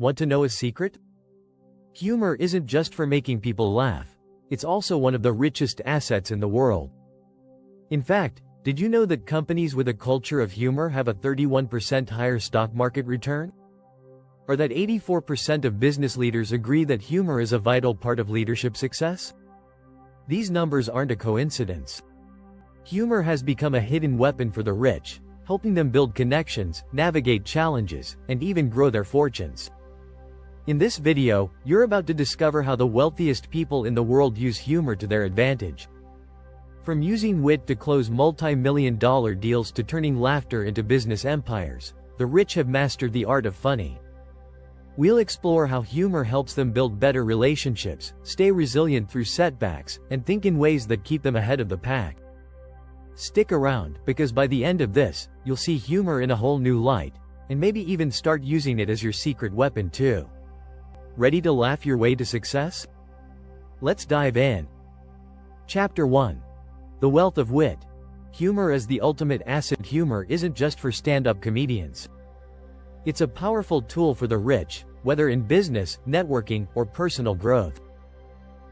Want to know a secret? Humor isn't just for making people laugh. It's also one of the richest assets in the world. In fact, did you know that companies with a culture of humor have a 31% higher stock market return? Or that 84% of business leaders agree that humor is a vital part of leadership success? These numbers aren't a coincidence. Humor has become a hidden weapon for the rich, helping them build connections, navigate challenges, and even grow their fortunes. In this video, you're about to discover how the wealthiest people in the world use humor to their advantage. From using wit to close multi-million-dollar deals to turning laughter into business empires, the rich have mastered the art of funny. We'll explore how humor helps them build better relationships, stay resilient through setbacks, and think in ways that keep them ahead of the pack. Stick around, because by the end of this, you'll see humor in a whole new light, and maybe even start using it as your secret weapon too. Ready to laugh your way to success? Let's dive in. Chapter 1. The Wealth of Wit. Humor as the ultimate asset. Humor isn't just for stand-up comedians. It's a powerful tool for the rich, whether in business, networking, or personal growth.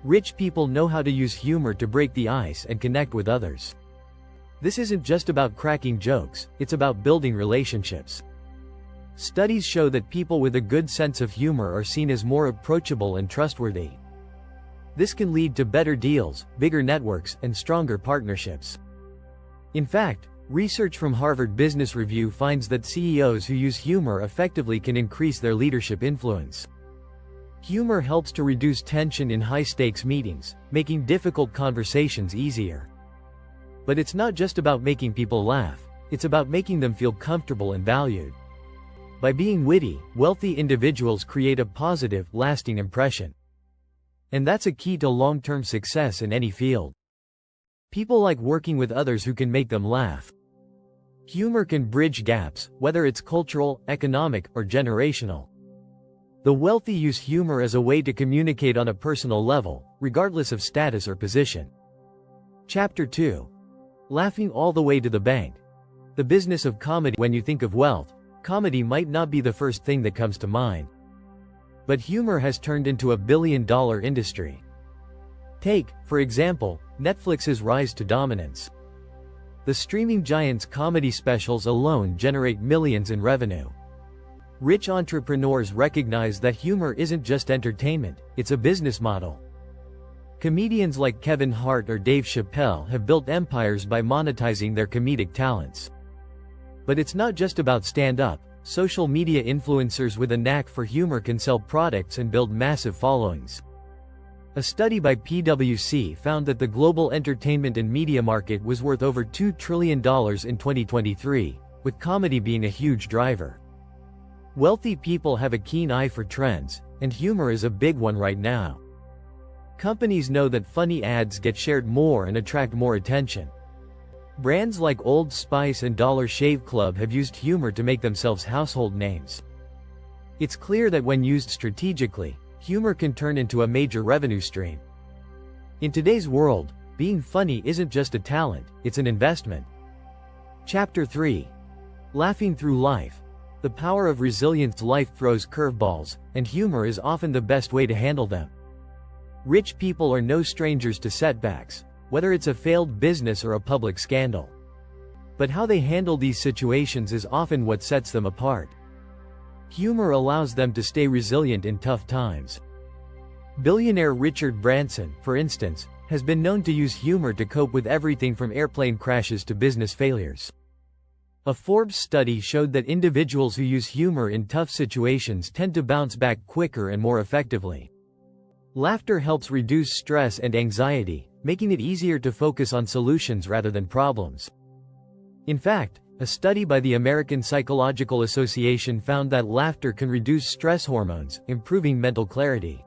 Rich people know how to use humor to break the ice and connect with others. This isn't just about cracking jokes, it's about building relationships. Studies show that people with a good sense of humor are seen as more approachable and trustworthy. This can lead to better deals, bigger networks, and stronger partnerships. In fact, research from Harvard Business Review finds that CEOs who use humor effectively can increase their leadership influence. Humor helps to reduce tension in high-stakes meetings, making difficult conversations easier. But it's not just about making people laugh, it's about making them feel comfortable and valued. By being witty, wealthy individuals create a positive, lasting impression. And that's a key to long-term success in any field. People like working with others who can make them laugh. Humor can bridge gaps, whether it's cultural, economic, or generational. The wealthy use humor as a way to communicate on a personal level, regardless of status or position. Chapter 2. Laughing all the way to the bank. The business of comedy. When you think of wealth, comedy might not be the first thing that comes to mind. But humor has turned into a billion-dollar industry. Take, for example, Netflix's rise to dominance. The streaming giant's comedy specials alone generate millions in revenue. Rich entrepreneurs recognize that humor isn't just entertainment, it's a business model. Comedians like Kevin Hart or Dave Chappelle have built empires by monetizing their comedic talents. But it's not just about stand-up. Social media influencers with a knack for humor can sell products and build massive followings. A study by PwC found that the global entertainment and media market was worth over $2 trillion in 2023, with comedy being a huge driver. Wealthy people have a keen eye for trends, and humor is a big one right now. Companies know that funny ads get shared more and attract more attention. Brands like Old Spice and Dollar Shave Club have used humor to make themselves household names. It's clear that when used strategically, humor can turn into a major revenue stream. In today's world, being funny isn't just a talent, it's an investment. Chapter 3. Laughing through life. The power of resilience. Life throws curveballs, and humor is often the best way to handle them. Rich people are no strangers to setbacks, whether it's a failed business or a public scandal. But how they handle these situations is often what sets them apart. Humor allows them to stay resilient in tough times. Billionaire Richard Branson, for instance, has been known to use humor to cope with everything from airplane crashes to business failures. A Forbes study showed that individuals who use humor in tough situations tend to bounce back quicker and more effectively. Laughter helps reduce stress and anxiety, making it easier to focus on solutions rather than problems. In fact, a study by the American Psychological Association found that laughter can reduce stress hormones, improving mental clarity.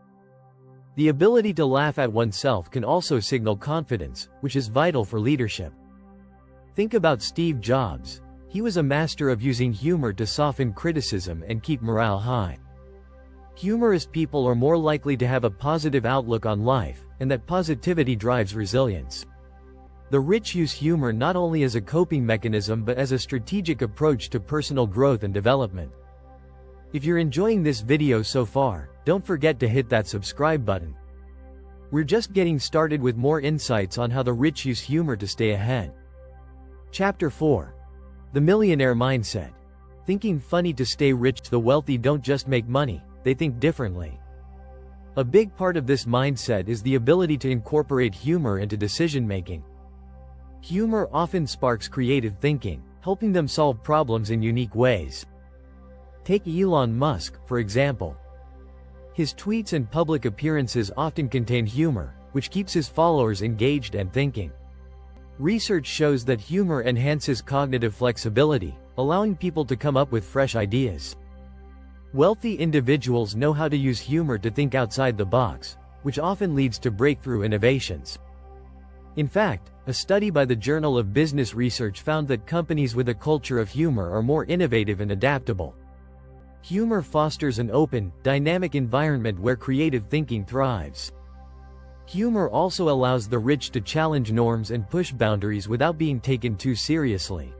The ability to laugh at oneself can also signal confidence, which is vital for leadership. Think about Steve Jobs. He was a master of using humor to soften criticism and keep morale high. Humorous people are more likely to have a positive outlook on life, and that positivity drives resilience. The rich use humor not only as a coping mechanism but as a strategic approach to personal growth and development. If you're enjoying this video so far, don't forget to hit that subscribe button. We're just getting started with more insights on how the rich use humor to stay ahead. Chapter 4. The Millionaire Mindset. Thinking funny to stay rich. The wealthy don't just make money, they think differently. A big part of this mindset is the ability to incorporate humor into decision-making. Humor often sparks creative thinking, helping them solve problems in unique ways. Take Elon Musk, for example. His tweets and public appearances often contain humor, which keeps his followers engaged and thinking. Research shows that humor enhances cognitive flexibility, allowing people to come up with fresh ideas. Wealthy individuals know how to use humor to think outside the box, which often leads to breakthrough innovations. In fact, a study by the Journal of Business Research found that companies with a culture of humor are more innovative and adaptable. Humor fosters an open, dynamic environment where creative thinking thrives. Humor also allows the rich to challenge norms and push boundaries without being taken too seriously.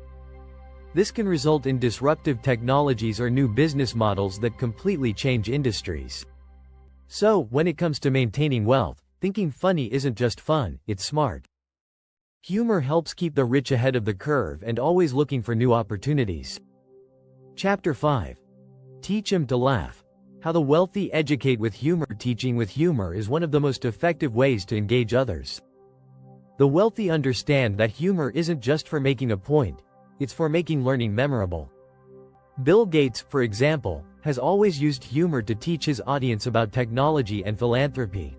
This can result in disruptive technologies or new business models that completely change industries. So, when it comes to maintaining wealth, thinking funny isn't just fun, it's smart. Humor helps keep the rich ahead of the curve and always looking for new opportunities. Chapter 5. Teach 'em to laugh. How the wealthy educate with humor. Teaching with humor is one of the most effective ways to engage others. The wealthy understand that humor isn't just for making a point, it's for making learning memorable. Bill Gates, for example, has always used humor to teach his audience about technology and philanthropy.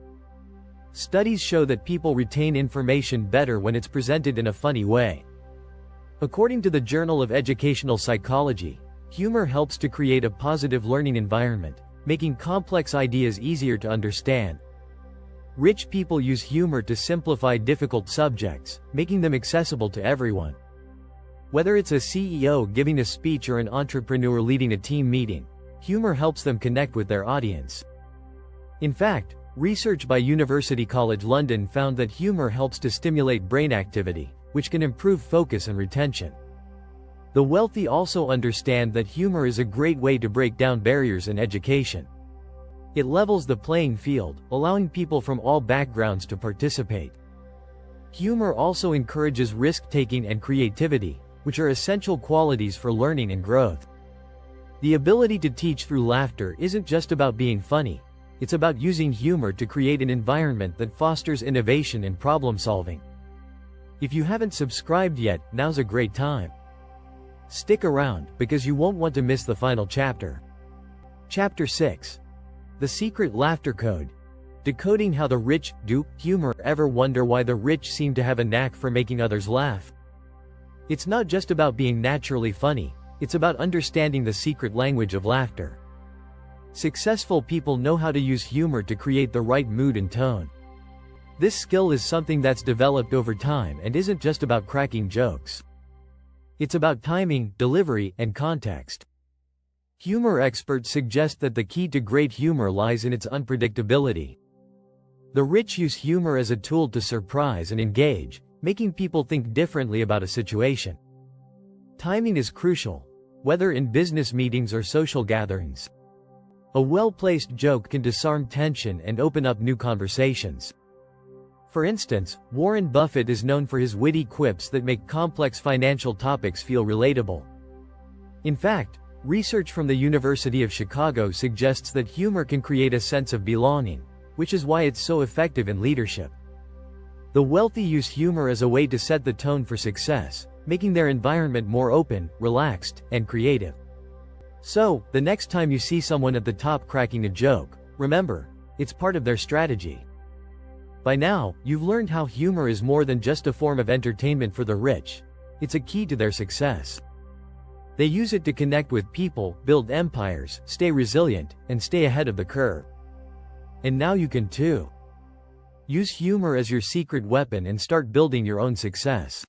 Studies show that people retain information better when it's presented in a funny way. According to the Journal of Educational Psychology, humor helps to create a positive learning environment, making complex ideas easier to understand. Rich people use humor to simplify difficult subjects, making them accessible to everyone. Whether it's a CEO giving a speech or an entrepreneur leading a team meeting, humor helps them connect with their audience. In fact, research by University College London found that humor helps to stimulate brain activity, which can improve focus and retention. The wealthy also understand that humor is a great way to break down barriers in education. It levels the playing field, allowing people from all backgrounds to participate. Humor also encourages risk-taking and creativity, which are essential qualities for learning and growth. The ability to teach through laughter isn't just about being funny, it's about using humor to create an environment that fosters innovation and problem-solving. If you haven't subscribed yet, now's a great time. Stick around, because you won't want to miss the final chapter. Chapter 6. The Secret Laughter Code. Decoding how the rich do humor. Ever wonder why the rich seem to have a knack for making others laugh? It's not just about being naturally funny, it's about understanding the secret language of laughter. Successful people know how to use humor to create the right mood and tone. This skill is something that's developed over time and isn't just about cracking jokes. It's about timing, delivery, and context. Humor experts suggest that the key to great humor lies in its unpredictability. The rich use humor as a tool to surprise and engage, making people think differently about a situation. Timing is crucial, whether in business meetings or social gatherings. A well-placed joke can disarm tension and open up new conversations. For instance, Warren Buffett is known for his witty quips that make complex financial topics feel relatable. In fact, research from the University of Chicago suggests that humor can create a sense of belonging, which is why it's so effective in leadership. The wealthy use humor as a way to set the tone for success, making their environment more open, relaxed, and creative. So, the next time you see someone at the top cracking a joke, remember, it's part of their strategy. By now, you've learned how humor is more than just a form of entertainment for the rich. It's a key to their success. They use it to connect with people, build empires, stay resilient, and stay ahead of the curve. And now you can too. Use humor as your secret weapon and start building your own success.